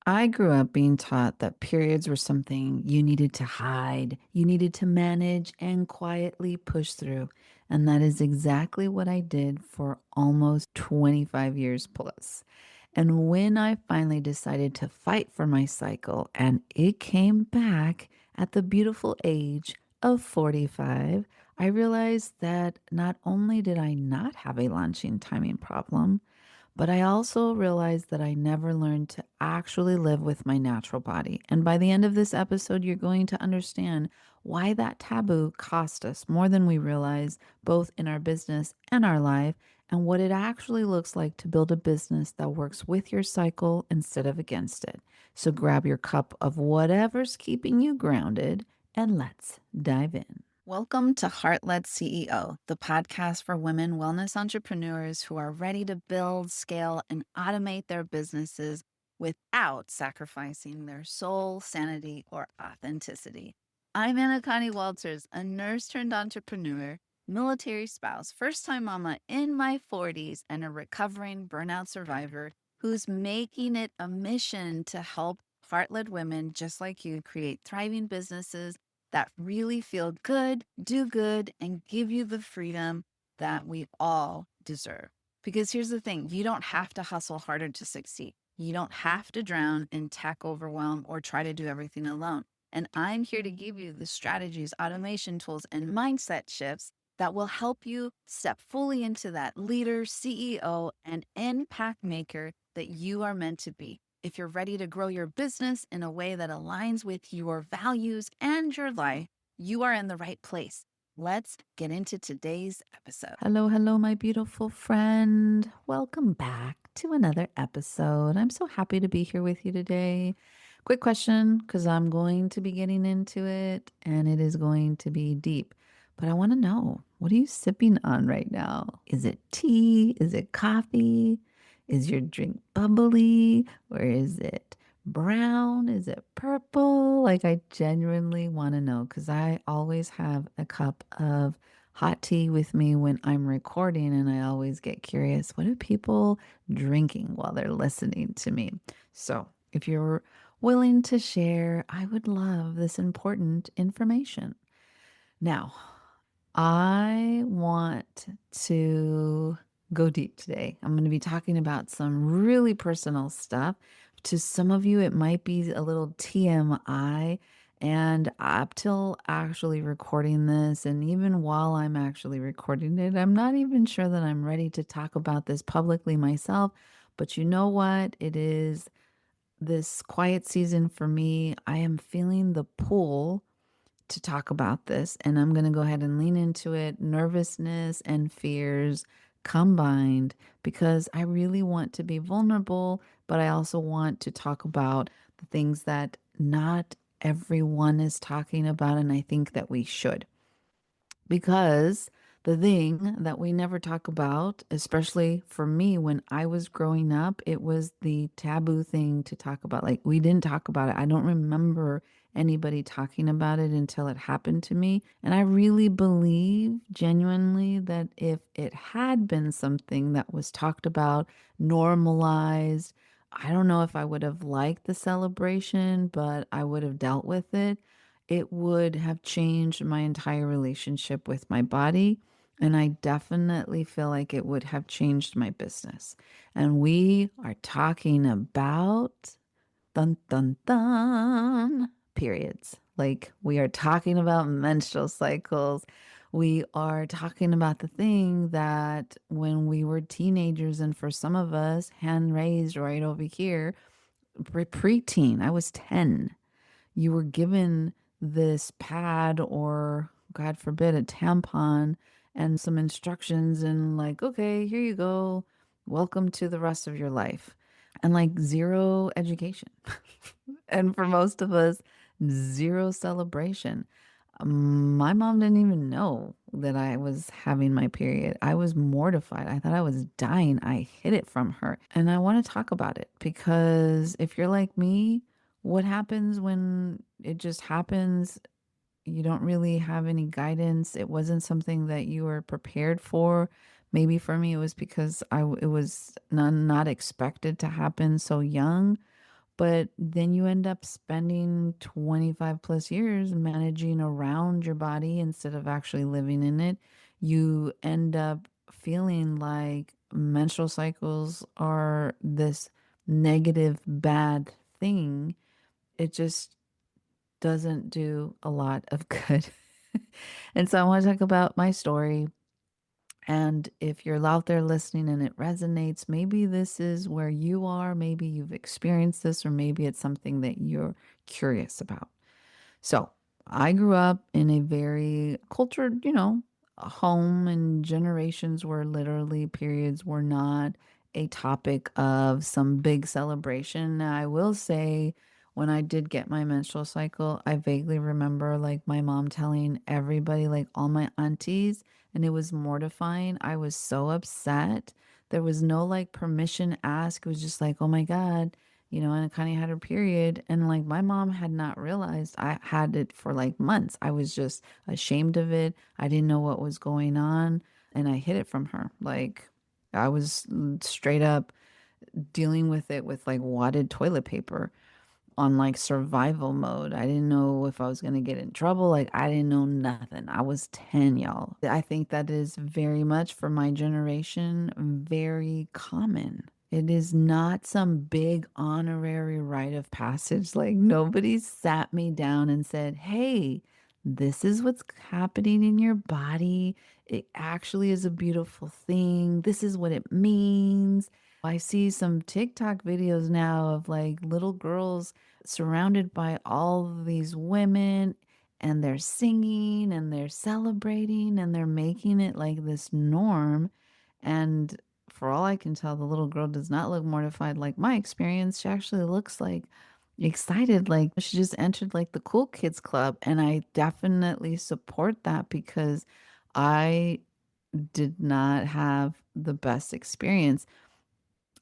I grew up being taught that periods were something you needed to hide, you needed to manage and quietly push through. And that is exactly what I did for almost 25 years plus. And when I finally decided to fight for my cycle and it came back at the beautiful age of 45, I realized that not only did I not have a launching timing problem, but I also realized that I never learned to actually live with my natural body. And by the end of this episode, you're going to understand why that taboo cost us more than we realize, both in our business and our life, and what it actually looks like to build a business that works with your cycle instead of against it. So grab your cup of whatever's keeping you grounded and let's dive in. Welcome to Heart Led CEO, the podcast for women wellness entrepreneurs who are ready to build, scale, and automate their businesses without sacrificing their soul, sanity, or authenticity. I'm Anna Connie Walters, a nurse turned entrepreneur, military spouse, first time mama in my 40s, and a recovering burnout survivor who's making it a mission to help heart led women just like you create thriving businesses that really feel good, do good, and give you the freedom that we all deserve. Because here's the thing, you don't have to hustle harder to succeed. You don't have to drown in tech overwhelm or try to do everything alone. And I'm here to give you the strategies, automation tools, and mindset shifts that will help you step fully into that leader, CEO, and impact maker that you are meant to be. If you're ready to grow your business in a way that aligns with your values and your life, you are in the right place. Let's get into today's episode. Hello, my beautiful friend. Welcome back to another episode. I'm so happy to be here with you today. Quick question, because I'm going to be getting into it and it is going to be deep. But I want to know, what are you sipping on right now? Is it tea? Is it coffee? Is your drink bubbly or is it brown? Is it purple? Like, I genuinely want to know because I always have a cup of hot tea with me when I'm recording, and I always get curious, what are people drinking while they're listening to me? So, if you're willing to share, I would love this important information. Now, I want to go deep today. I'm going to be talking about some really personal stuff. To some of you, it might be a little TMI. And up till actually recording this, and even while I'm actually recording it, I'm not even sure that I'm ready to talk about this publicly myself. But you know what? It is this quiet season for me. I am feeling the pull to talk about this, and I'm going to go ahead and lean into it. Nervousness and fears combined because I really want to be vulnerable, but I also want to talk about the things that not everyone is talking about, and I think that we should. Because the thing that we never talk about, especially for me when I was growing up, it was the taboo thing to talk about. Like, we didn't talk about it. I don't remember anybody talking about it until it happened to me. And I really believe genuinely that if it had been something that was talked about, normalized, I don't know if I would have liked the celebration, but I would have dealt with it. It would have changed my entire relationship with my body. And I definitely feel like it would have changed my business. And we are talking about dun dun dun periods. Like, we are talking about menstrual cycles. We are talking about the thing that when we were teenagers, and for some of us, hand raised right over here, preteen, I was 10, you were given this pad or, God forbid, a tampon and some instructions, and like, okay, here you go. Welcome to the rest of your life. And like zero education. And for most of us, zero celebration. My mom didn't even know that I was having my period. I was mortified. I thought I was dying. I hid it from her. And I want to talk about it because if you're like me, what happens when it just happens? You don't really have any guidance. It wasn't something that you were prepared for. Maybe for me, it was because it was not expected to happen so young. But then you end up spending 25 plus years managing around your body instead of actually living in it. You end up feeling like menstrual cycles are this negative, bad thing. It just doesn't do a lot of good. And so I want to talk about my story. And if you're out there listening and it resonates, maybe this is where you are, maybe you've experienced this, or maybe it's something that you're curious about. So I grew up in a very cultured, a home and generations where literally periods were not a topic of some big celebration. Now, I will say, when I did get my menstrual cycle, I vaguely remember like my mom telling everybody, like all my aunties, and it was mortifying. I was so upset. There was no like permission asked. It was just like, oh my God, and Connie had her period. And like my mom had not realized I had it for like months. I was just ashamed of it. I didn't know what was going on. And I hid it from her. Like I was straight up dealing with it with like wadded toilet paper on like survival mode. I didn't know if I was going to get in trouble. Like I didn't know nothing. I was 10, y'all. I think that is very much for my generation, very common. It is not some big honorary rite of passage. Like nobody sat me down and said, "Hey, this is what's happening in your body. It actually is a beautiful thing. This is what it means." I see some TikTok videos now of like little girls surrounded by all of these women, and they're singing and they're celebrating and they're making it like this norm. And for all I can tell, the little girl does not look mortified like my experience. She actually looks like excited, like she just entered like the cool kids club. And I definitely support that because I did not have the best experience.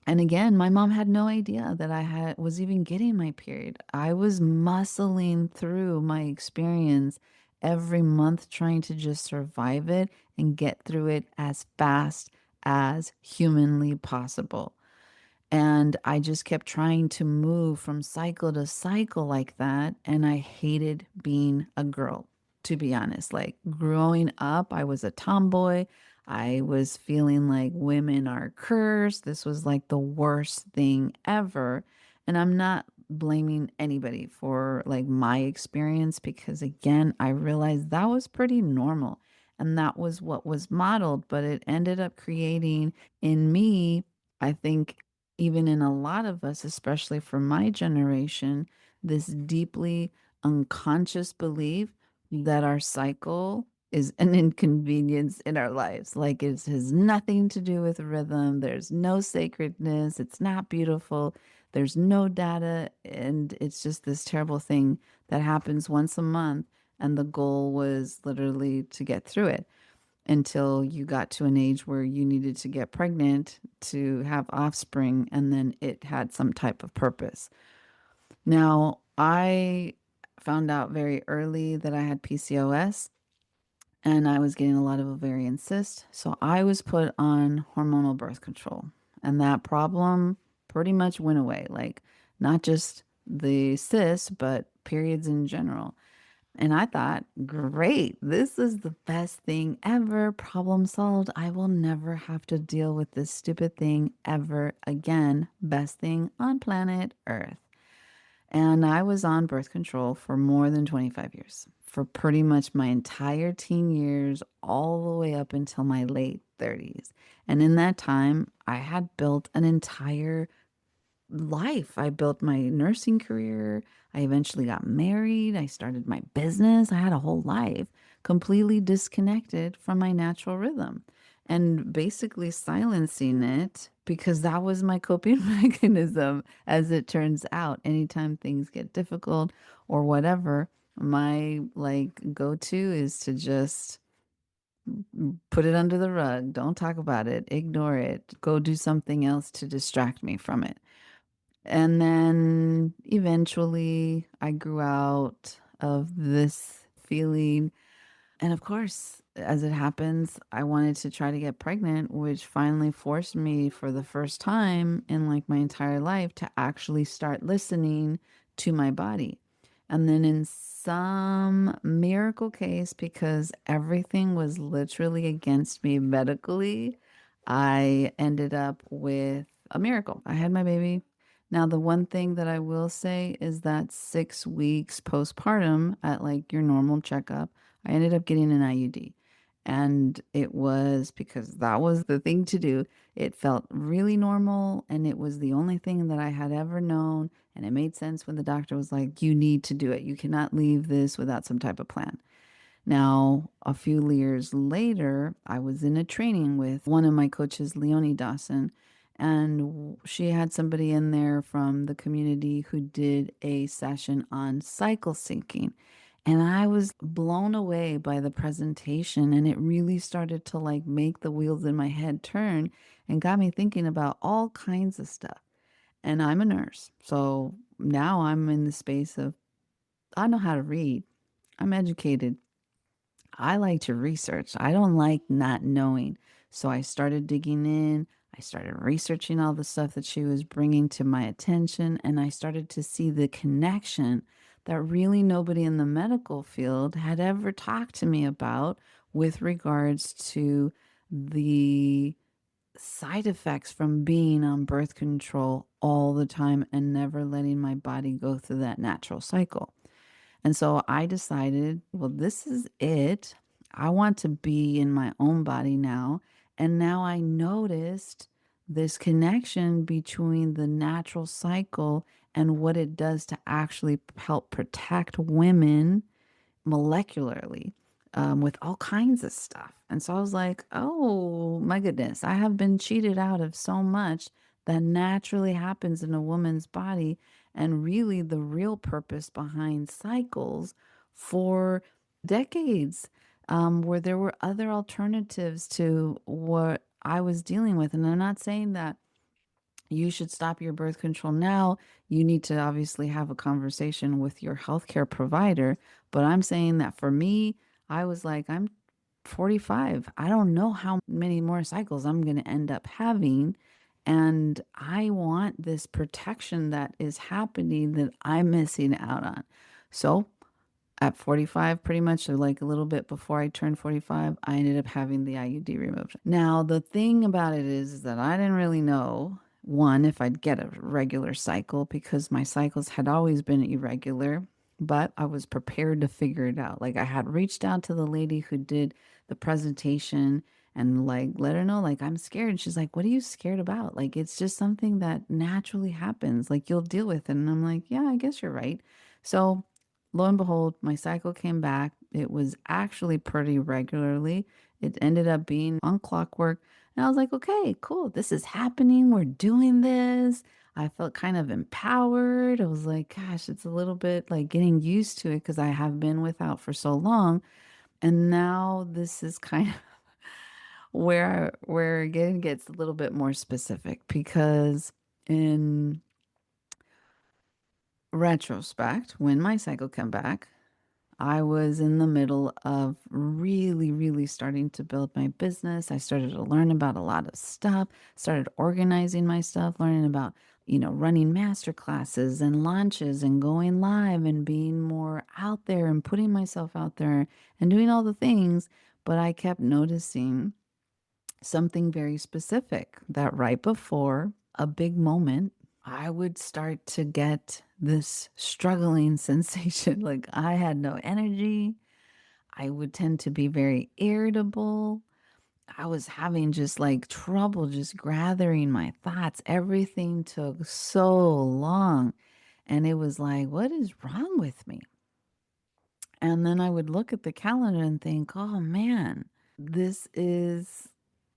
And again, my mom had no idea that I had was even getting my period. I was muscling through my experience every month trying to just survive it and get through it as fast as humanly possible. And I just kept trying to move from cycle to cycle like that. And I hated being a girl, to be honest. Like growing up, I was a tomboy. I was feeling like women are cursed. This was like the worst thing ever. And I'm not blaming anybody for like my experience because, again, I realized that was pretty normal. And that was what was modeled, but it ended up creating in me, I think, even in a lot of us, especially for my generation, this deeply unconscious belief that our cycle is an inconvenience in our lives. Like it has nothing to do with rhythm. There's no sacredness. It's not beautiful. There's no data. And it's just this terrible thing that happens once a month. And the goal was literally to get through it until you got to an age where you needed to get pregnant to have offspring, and then it had some type of purpose. Now, I found out very early that I had PCOS and I was getting a lot of ovarian cysts. So I was put on hormonal birth control, and that problem pretty much went away. Like, not just the cysts, but periods in general. And I thought, great, this is the best thing ever. Problem solved. I will never have to deal with this stupid thing ever again. Best thing on planet Earth. And I was on birth control for more than 25 years, for pretty much my entire teen years, all the way up until my late 30s. And in that time, I had built an entire life. I built my nursing career. I eventually got married. I started my business. I had a whole life completely disconnected from my natural rhythm and basically silencing it because that was my coping mechanism. As it turns out, anytime things get difficult or whatever, my like go to is to just put it under the rug. Don't talk about it. Ignore it. Go do something else to distract me from it. And then eventually I grew out of this feeling. And of course, as it happens, I wanted to try to get pregnant, which finally forced me for the first time in like my entire life to actually start listening to my body. And then in some miracle case, because everything was literally against me medically, I ended up with a miracle. I had my baby. Now, the one thing that I will say is that 6 weeks postpartum at like your normal checkup, I ended up getting an IUD. And it was because that was the thing to do. It felt really normal and it was the only thing that I had ever known. And it made sense when the doctor was like, you need to do it. You cannot leave this without some type of plan. Now, a few years later, I was in a training with one of my coaches, Leonie Dawson, and she had somebody in there from the community who did a session on cycle syncing. And I was blown away by the presentation, and it really started to like make the wheels in my head turn and got me thinking about all kinds of stuff. And I'm a nurse. So now I'm in the space of I know how to read. I'm educated. I like to research. I don't like not knowing. So I started digging in. I started researching all the stuff that she was bringing to my attention. And I started to see the connection that really nobody in the medical field had ever talked to me about with regards to the side effects from being on birth control all the time and never letting my body go through that natural cycle. And so I decided, well, this is it. I want to be in my own body now. And now I noticed this connection between the natural cycle and what it does to actually help protect women molecularly with all kinds of stuff. And so I was like, oh my goodness, I have been cheated out of so much that naturally happens in a woman's body. And really, the real purpose behind cycles for decades, where there were other alternatives to what I was dealing with. And I'm not saying that you should stop your birth control now. You need to obviously have a conversation with your healthcare provider. But I'm saying that for me, I was like, I'm 45. I don't know how many more cycles I'm going to end up having. And I want this protection that is happening that I'm missing out on. So at 45, pretty much, or like a little bit before I turned 45, I ended up having the IUD removed. Now, the thing about it is that I didn't really know, one, if I'd get a regular cycle because my cycles had always been irregular, but I was prepared to figure it out. Like, I had reached out to the lady who did the presentation and like let her know, like, I'm scared. And she's like, what are you scared about? Like, it's just something that naturally happens. Like, you'll deal with it. And I'm like, yeah, I guess you're right. So, lo and behold, my cycle came back. It was actually pretty regularly. It ended up being on clockwork. And I was like, okay, cool. This is happening. We're doing this. I felt kind of empowered. I was like, gosh, it's a little bit like getting used to it because I have been without for so long. And now this is kind of where again gets a little bit more specific because in retrospect, when my cycle came back, I was in the middle of really, really starting to build my business. I started to learn about a lot of stuff, started organizing my stuff, learning about, running master classes and launches and going live and being more out there and putting myself out there and doing all the things. But I kept noticing something very specific that right before a big moment, I would start to get this struggling sensation. Like I had no energy. I would tend to be very irritable. I was having just like trouble just gathering my thoughts. Everything took so long. And it was like, what is wrong with me? And then I would look at the calendar and think, oh man, this is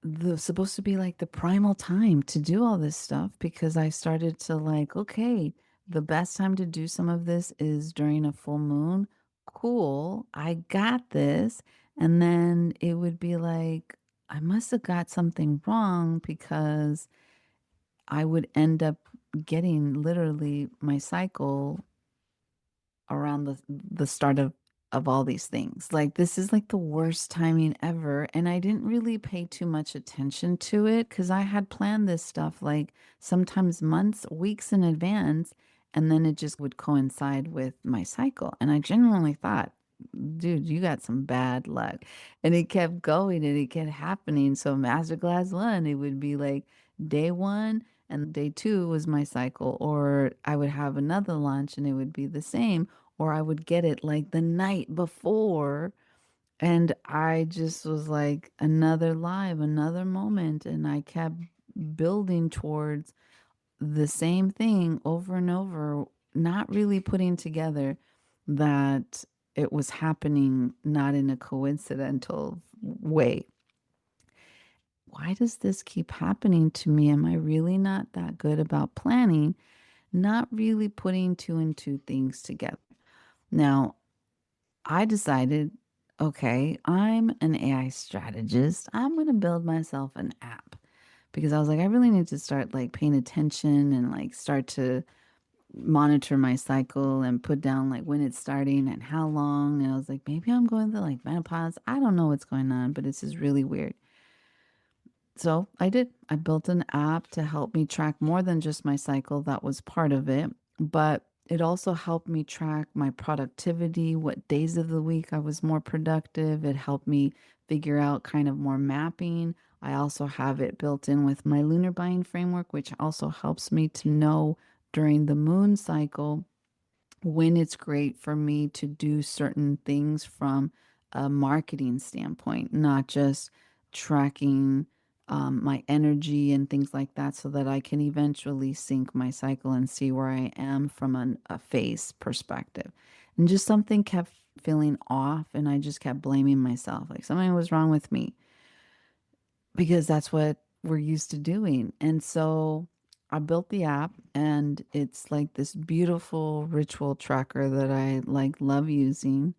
the supposed to be like the primal time to do all this stuff because I started to like, okay, the best time to do some of this is during a full moon. Cool, I got this. And then it would be like, I must have got something wrong because I would end up getting literally my cycle around the start of of all these things. Like, this is like the worst timing ever. And I didn't really pay too much attention to it because I had planned this stuff like sometimes months, weeks in advance. And then it just would coincide with my cycle. And I genuinely thought, dude, you got some bad luck. And it kept going and it kept happening. So, Masterclass one, it would be like day one and day two was my cycle. Or I would have another lunch and it would be the same, or I would get it like the night before. And I just was like, another live, another moment. And I kept building towards the same thing over and over, not really putting together that it was happening not in a coincidental way. Why does this keep happening to me? Am I really not that good about planning? Not really putting two and two things together. Now, I decided, okay, I'm an AI strategist. I'm going to build myself an app because I was like, I really need to start like paying attention and like start to monitor my cycle and put down like when it's starting and how long. And I was like, maybe I'm going through like menopause. I don't know what's going on, but it's just really weird. So I did. I built an app to help me track more than just my cycle. That was part of it. But it also helped me track my productivity, what days of the week I was more productive. It helped me figure out kind of more mapping. I also have it built in with my lunar buying framework, which also helps me to know during the moon cycle when it's great for me to do certain things from a marketing standpoint, not just tracking my energy and things like that, so that I can eventually sync my cycle and see where I am from a phase perspective. And just something kept feeling off, and I just kept blaming myself, like something was wrong with me because that's what we're used to doing. And so I built the app and it's like this beautiful ritual tracker that I like love using.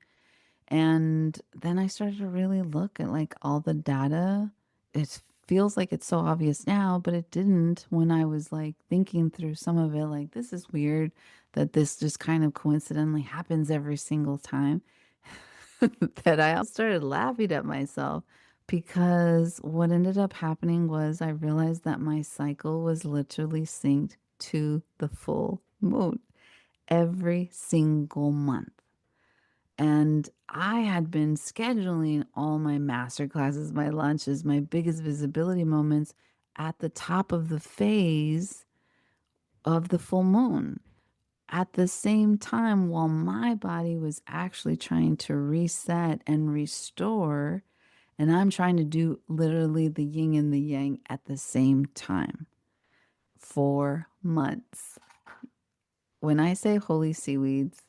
And then I started to really look at like all the data. It feels like it's so obvious now, but it didn't when I was like thinking through some of it. Like, this is weird that this just kind of coincidentally happens every single time. That I started laughing at myself because what ended up happening was I realized that my cycle was literally synced to the full moon every single month. And I had been scheduling all my master classes, my lunches, my biggest visibility moments at the top of the phase of the full moon at the same time while my body was actually trying to reset and restore. And I'm trying to do literally the yin and the yang at the same time for months. When I say holy seaweeds,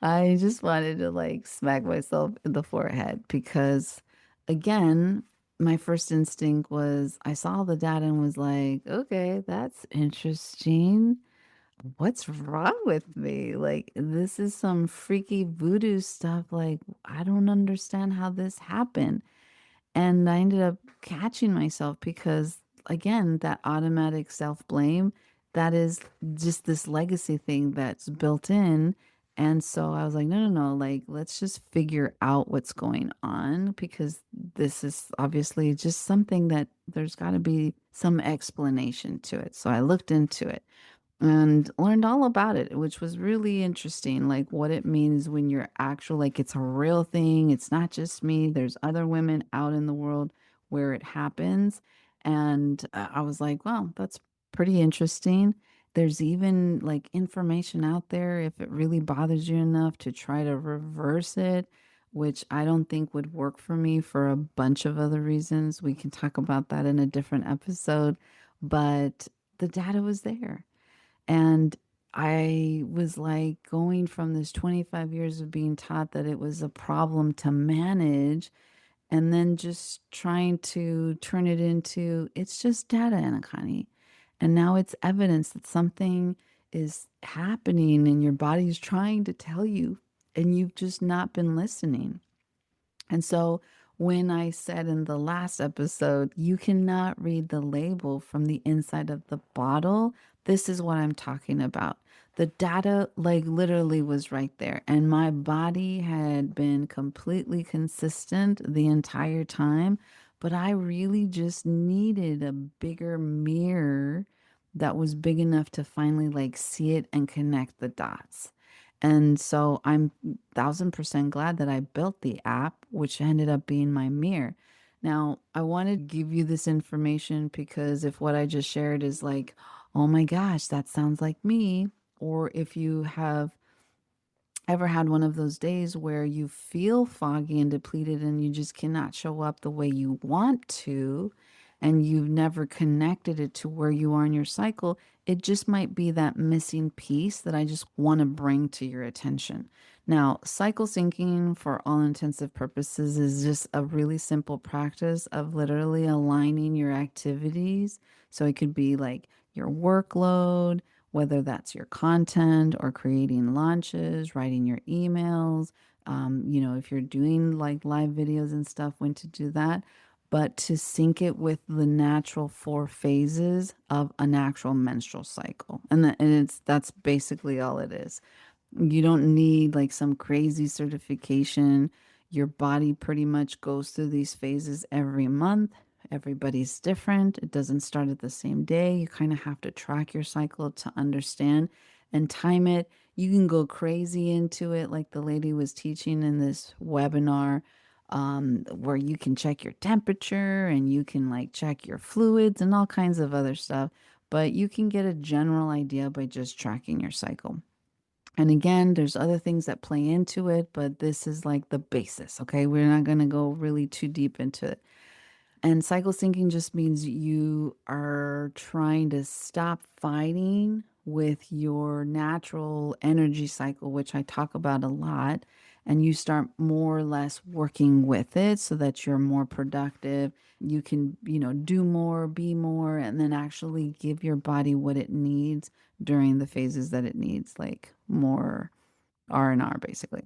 I just wanted to like smack myself in the forehead because, again, my first instinct was I saw the data and was like, okay, that's interesting. What's wrong with me? Like, this is some freaky voodoo stuff. Like, I don't understand how this happened. And I ended up catching myself because, again, that automatic self blame, that is just this legacy thing that's built in. And so I was like, no, no, no, like, let's just figure out what's going on because this is obviously just something that there's got to be some explanation to it. So I looked into it and learned all about it, which was really interesting. Like what it means when you're actual, like it's a real thing. It's not just me. There's other women out in the world where it happens. And I was like, wow, that's pretty interesting. There's even like information out there if it really bothers you enough to try to reverse it, which I don't think would work for me for a bunch of other reasons. We can talk about that in a different episode. But the data was there. And I was like going from this 25 years of being taught that it was a problem to manage, and then just trying to turn it into it's just data, Anakani. And now it's evidence that something is happening and your body's trying to tell you, and you've just not been listening. And so when I said in the last episode, you cannot read the label from the inside of the bottle. This is what I'm talking about. The data, like, literally was right there, and my body had been completely consistent the entire time. But I really just needed a bigger mirror that was big enough to finally like see it and connect the dots. And so I'm 1000% glad that I built the app, which ended up being my mirror. Now, I want to give you this information because if what I just shared is like, oh my gosh, that sounds like me, or if you have ever had one of those days where you feel foggy and depleted and you just cannot show up the way you want to, and you've never connected it to where you are in your cycle, it just might be that missing piece that I just want to bring to your attention. Now, cycle syncing, for all intensive purposes, is just a really simple practice of literally aligning your activities. So it could be like your workload, whether that's your content or creating launches, writing your emails, if you're doing like live videos and stuff, when to do that, but to sync it with the natural four phases of an actual menstrual cycle. And that's basically all it is. You don't need like some crazy certification. Your body pretty much goes through these phases every month. Everybody's different. It doesn't start at the same day. You kind of have to track your cycle to understand and time it. You can go crazy into it, like the lady was teaching in this webinar, where you can check your temperature and you can like check your fluids and all kinds of other stuff. But you can get a general idea by just tracking your cycle. And again, there's other things that play into it, but this is like the basis, okay? We're not going to go really too deep into it. And cycle syncing just means you are trying to stop fighting with your natural energy cycle, which I talk about a lot, and you start more or less working with it so that you're more productive. You can, do more, be more, and then actually give your body what it needs during the phases that it needs, like more R&R basically.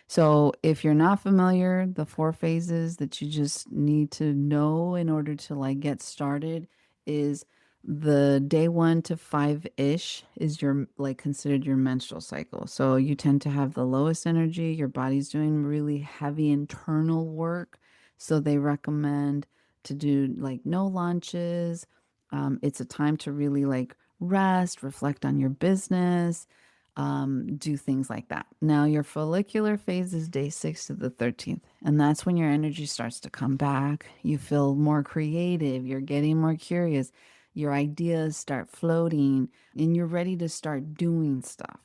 So if you're not familiar, the four phases that you just need to know in order to like get started is the day 1 to 5-ish is your like considered your menstrual cycle. So you tend to have the lowest energy, your body's doing really heavy internal work. So they recommend to do like no launches. It's a time to really like rest, reflect on your business, do things like that. Now, your follicular phase is day 6 to the 13th, and that's when your energy starts to come back. You feel more creative, you're getting more curious, your ideas start floating, and you're ready to start doing stuff.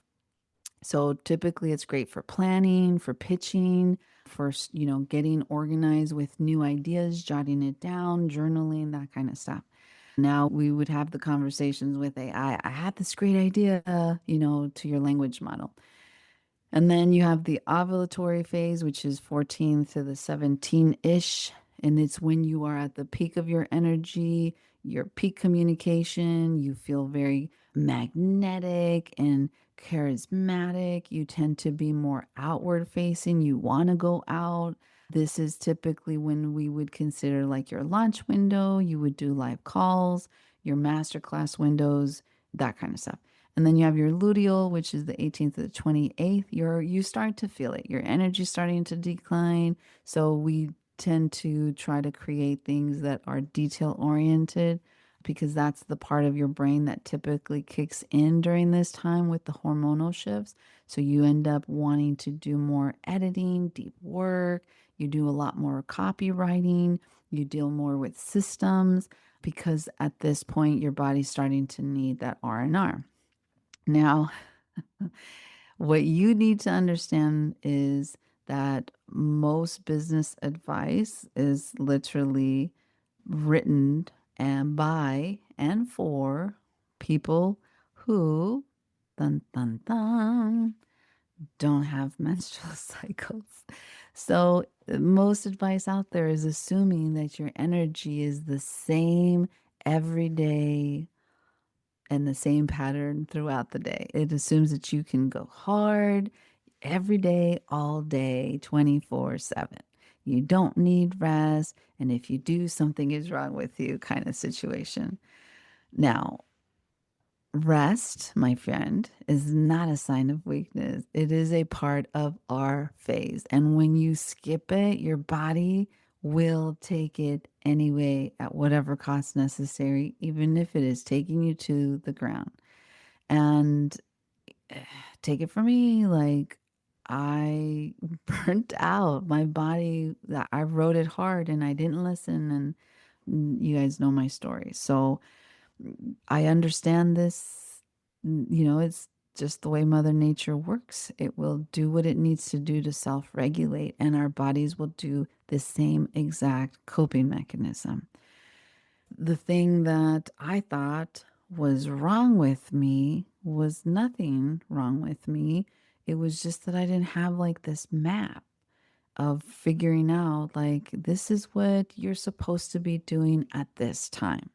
So typically it's great for planning, for pitching, for getting organized with new ideas, jotting it down, journaling, that kind of stuff. Now we would have the conversations with AI. I had this great idea, to your language model. And then you have the ovulatory phase, which is 14 to the 17-ish. And it's when you are at the peak of your energy, your peak communication. You feel very magnetic and charismatic. You tend to be more outward facing. You want to go out. This is typically when we would consider like your launch window. You would do live calls, your masterclass windows, that kind of stuff. And then you have your luteal, which is the 18th to the 28th. You start to feel it. Your energy's starting to decline. So we tend to try to create things that are detail oriented because that's the part of your brain that typically kicks in during this time with the hormonal shifts. So you end up wanting to do more editing, deep work. You do a lot more copywriting. You deal more with systems because at this point your body's starting to need that R&R. Now, what you need to understand is that most business advice is literally written and by and for people who, dun dun dun, don't have menstrual cycles. So, most advice out there is assuming that your energy is the same every day and the same pattern throughout the day. It assumes that you can go hard every day, all day, 24/7. you don't need rest, and if you do, something is wrong with you kind of situation. Now, rest, my friend, is not a sign of weakness. It is a part of our phase. And when you skip it, your body will take it anyway at whatever cost necessary, even if it is taking you to the ground. And take it from me, like I burnt out. My body, I wrote it hard and I didn't listen. And you guys know my story. So, I understand this. It's just the way Mother Nature works. It will do what it needs to do to self regulate, and our bodies will do the same exact coping mechanism. The thing that I thought was wrong with me was nothing wrong with me. It was just that I didn't have like this map of figuring out, like, this is what you're supposed to be doing at this time.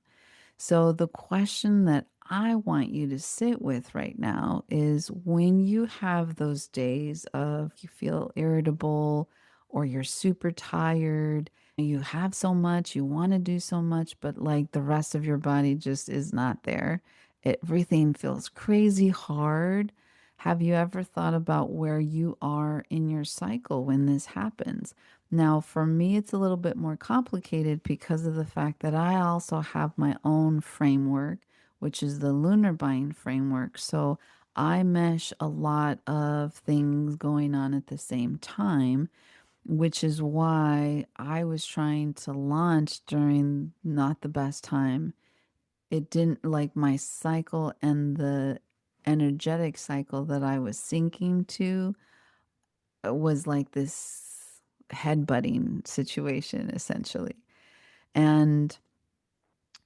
So, the question that I want you to sit with right now is when you have those days of you feel irritable or you're super tired, you have so much, you want to do so much, but like the rest of your body just is not there. Everything feels crazy hard. Have you ever thought about where you are in your cycle when this happens? Now, for me, it's a little bit more complicated because of the fact that I also have my own framework, which is the lunar buying framework. So I mesh a lot of things going on at the same time, which is why I was trying to launch during not the best time. It didn't like my cycle and the energetic cycle that I was syncing to was like this headbutting situation essentially. And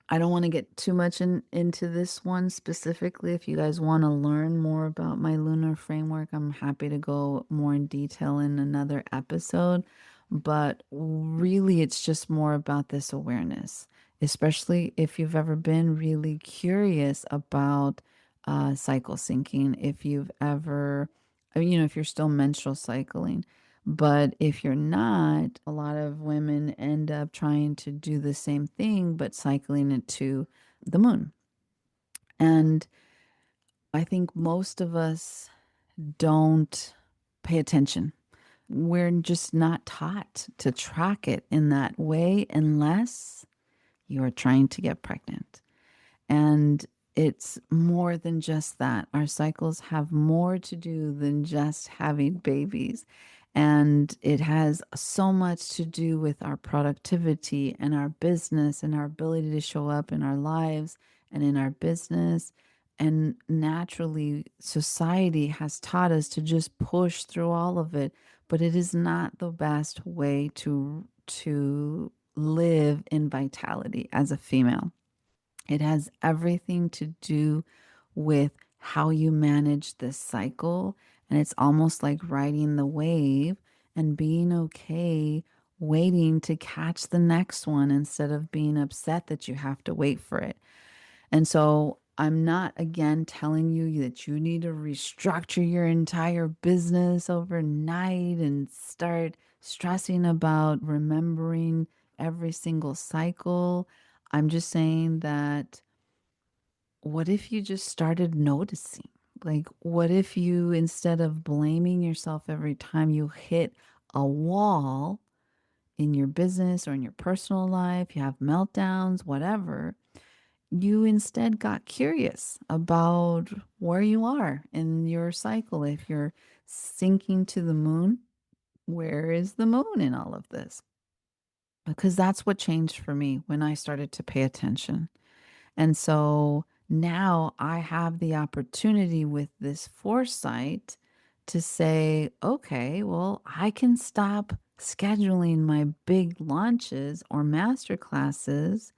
I don't want to get too much into this one specifically. If you guys want to learn more about my lunar framework, I'm happy to go more in detail in another episode. But really, it's just more about this awareness, especially if you've ever been really curious about cycle syncing, if you've ever, if you're still menstrual cycling. But if you're not, a lot of women end up trying to do the same thing, but cycling it to the moon. And I think most of us don't pay attention. We're just not taught to track it in that way unless you are trying to get pregnant. And it's more than just that. Our cycles have more to do than just having babies. And it has so much to do with our productivity and our business and our ability to show up in our lives and in our business. And naturally, society has taught us to just push through all of it, but it is not the best way to live in vitality as a female. It has everything to do with how you manage this cycle. And it's almost like riding the wave and being okay waiting to catch the next one instead of being upset that you have to wait for it. And so I'm not again telling you that you need to restructure your entire business overnight and start stressing about remembering every single cycle. I'm just saying that what if you just started noticing? Like, what if you, instead of blaming yourself every time you hit a wall in your business or in your personal life, you have meltdowns, whatever, you instead got curious about where you are in your cycle. If you're sinking to the moon, where is the moon in all of this? Because that's what changed for me when I started to pay attention. And so now I have the opportunity with this foresight to say, okay, well, I can stop scheduling my big launches or master classes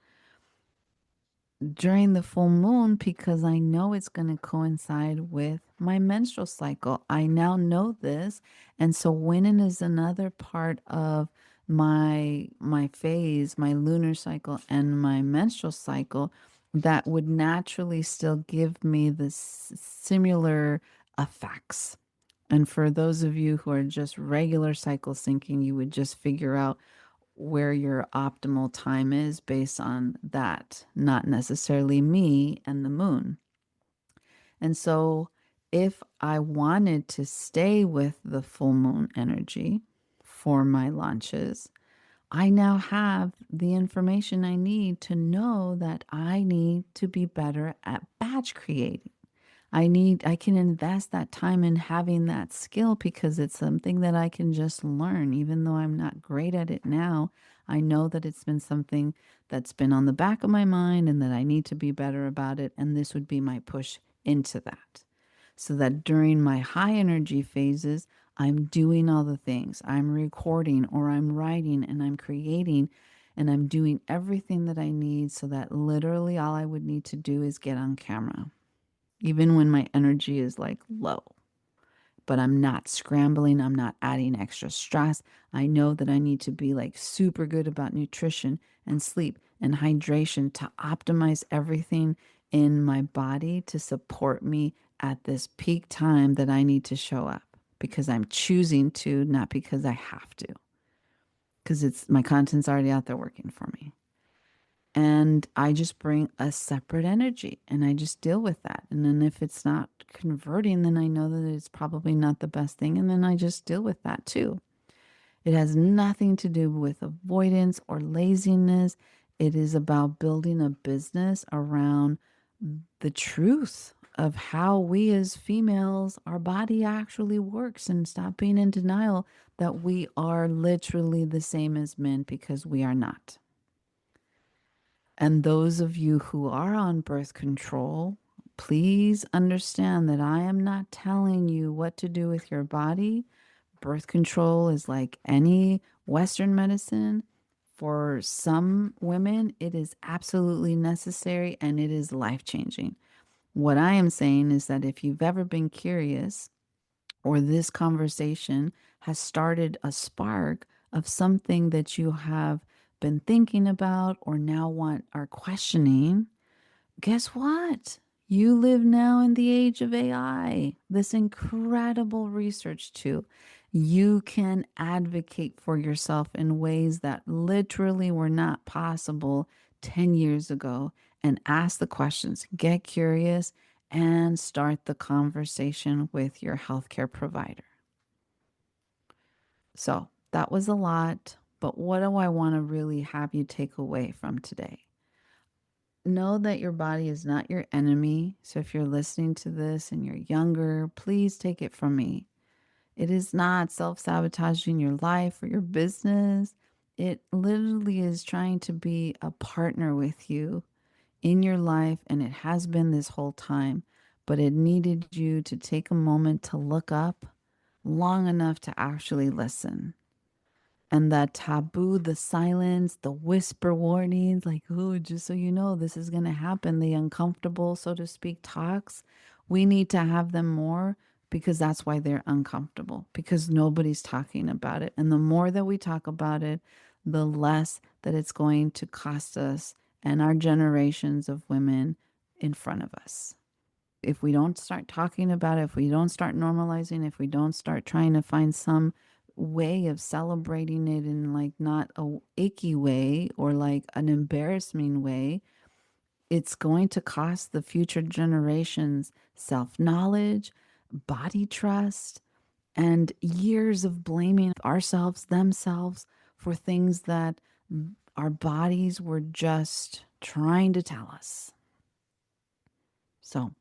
during the full moon because I know it's going to coincide with my menstrual cycle. I now know this. And so winning is another part of my phase, my lunar cycle and my menstrual cycle that would naturally still give me the similar effects. And for those of you who are just regular cycle syncing, you would just figure out where your optimal time is based on that, not necessarily me and the moon. And so, if I wanted to stay with the full moon energy for my launches, I now have the information I need to know that I need to be better at batch creating. I can invest that time in having that skill because it's something that I can just learn. Even though I'm not great at it now, I know that it's been something that's been on the back of my mind and that I need to be better about it. And this would be my push into that. So that during my high energy phases, I'm doing all the things. I'm recording or I'm writing and I'm creating and I'm doing everything that I need so that literally all I would need to do is get on camera even when my energy is like low. But I'm not scrambling, I'm not adding extra stress. I know that I need to be like super good about nutrition and sleep and hydration to optimize everything in my body to support me at this peak time that I need to show up because I'm choosing to, not because I have to. Because it's my content's already out there working for me. And I just bring a separate energy and I just deal with that. And then if it's not converting, then I know that it's probably not the best thing. And then I just deal with that too. It has nothing to do with avoidance or laziness. It is about building a business around the truth of how we as females, our body actually works, and stop being in denial that we are literally the same as men because we are not. And those of you who are on birth control, please understand that I am not telling you what to do with your body. Birth control is like any Western medicine. For some women, it is absolutely necessary and it is life changing. What I am saying is that if you've ever been curious or this conversation has started a spark of something that you have been thinking about or now want are questioning, guess what? You live now in the age of AI, this incredible research too. You can advocate for yourself in ways that literally were not possible 10 years ago and ask the questions, get curious, and start the conversation with your healthcare provider. So that was a lot, but what do I want to really have you take away from today? Know that your body is not your enemy. So if you're listening to this and you're younger, please take it from me. It is not self sabotaging your life or your business. It literally is trying to be a partner with you in your life, and it has been this whole time. But it needed you to take a moment to look up long enough to actually listen. And that taboo, the silence, the whisper warnings, like, oh, just so you know, this is going to happen, the uncomfortable, so to speak, talks, we need to have them more because that's why they're uncomfortable, because nobody's talking about it. And the more that we talk about it, the less that it's going to cost us and our generations of women in front of us. If we don't start talking about it, if we don't start normalizing, if we don't start trying to find some way of celebrating it in like not a icky way or like an embarrassing way, it's going to cost the future generations self-knowledge, body trust, and years of blaming ourselves, themselves for things that our bodies were just trying to tell us. So,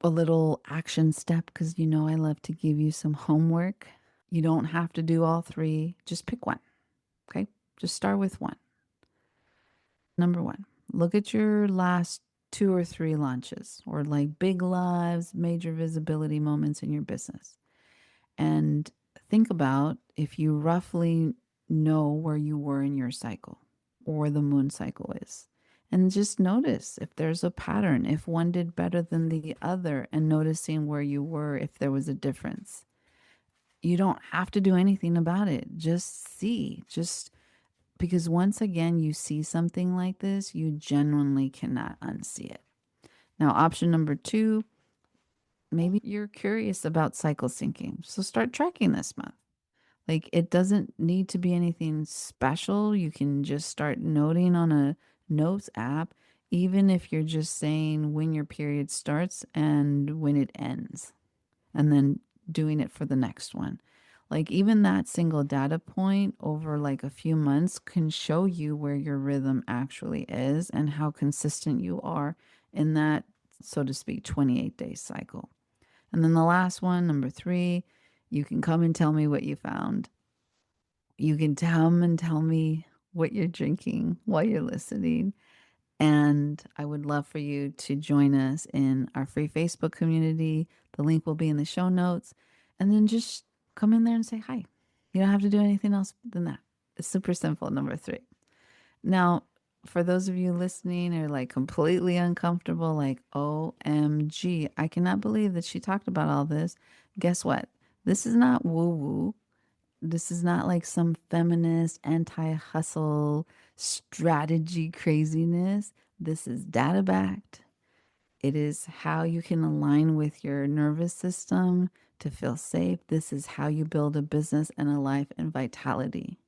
a little action step because you know I love to give you some homework. You don't have to do all three, just pick one. Okay, just start with one. Number one, look at your last two or three launches or like big lives, major visibility moments in your business. And think about if you roughly know where you were in your cycle or the moon cycle is. And just notice if there's a pattern, if one did better than the other, and noticing where you were, if there was a difference. You don't have to do anything about it. Just see, just because once again, you see something like this, you genuinely cannot unsee it. Now, option number two, Maybe you're curious about cycle syncing. So start tracking this month. Like, it doesn't need to be anything special. You can just start noting on a notes app, even if you're just saying when your period starts and when it ends, and then doing it for the next one. Like, even that single data point over like a few months can show you where your rhythm actually is and how consistent you are in that, so to speak, 28-day cycle. And then the last one, number 3, you can come and tell me what you found. You can come and tell me what you're drinking while you're listening. And I would love for you to join us in our free Facebook community. The link will be in the show notes. And then just come in there and say hi. You don't have to do anything else than that. It's super simple. Number 3. Now, for those of you listening are like completely uncomfortable, like, OMG, I cannot believe that she talked about all this. Guess what? This is not woo woo. This is not like some feminist anti hustle strategy craziness. This is data backed. It is how you can align with your nervous system to feel safe. This is how you build a business and a life and vitality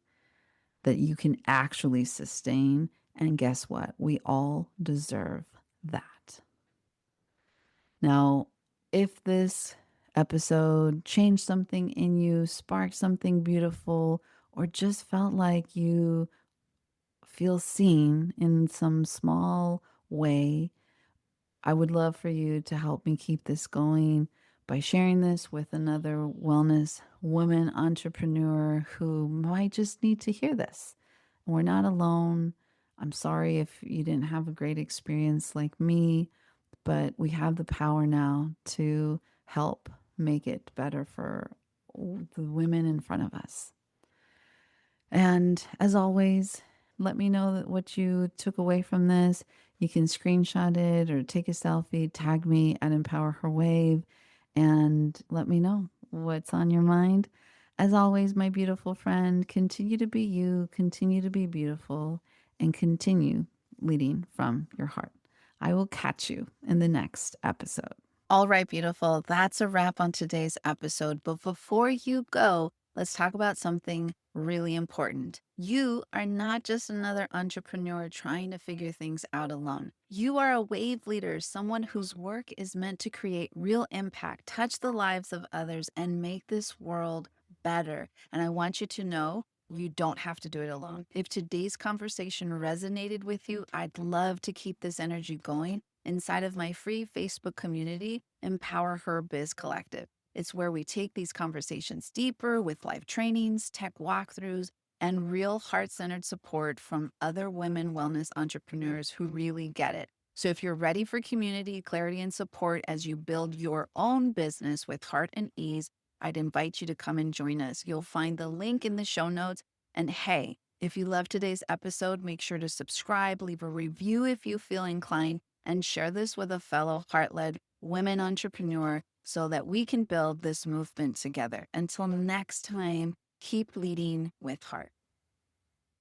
that you can actually sustain. And guess what? We all deserve that. Now, if this episode changed something in you, sparked something beautiful, or just felt like you feel seen in some small way, I would love for you to help me keep this going by sharing this with another wellness woman entrepreneur who might just need to hear this. We're not alone. I'm sorry if you didn't have a great experience like me, but we have the power now to help make it better for the women in front of us. And as always, let me know what you took away from this. You can screenshot it or take a selfie, tag me at Empower Her Wave, and let me know what's on your mind. As always, my beautiful friend, continue to be you, continue to be beautiful, and continue leading from your heart. I will catch you in the next episode. All right, beautiful. That's a wrap on today's episode. But before you go, let's talk about something really important. You are not just another entrepreneur trying to figure things out alone. You are a wave leader, someone whose work is meant to create real impact, touch the lives of others, and make this world better. And I want you to know you don't have to do it alone. If today's conversation resonated with you, I'd love to keep this energy going inside of my free Facebook community, Empower Her Biz Collective. It's where we take these conversations deeper with live trainings, tech walkthroughs, and real heart-centered support from other women wellness entrepreneurs who really get it. So if you're ready for community, clarity, and support as you build your own business with heart and ease, I'd invite you to come and join us. You'll find the link in the show notes. And hey, if you love today's episode, make sure to subscribe, leave a review if you feel inclined, and share this with a fellow heart-led women entrepreneur so that we can build this movement together. Until next time, keep leading with heart.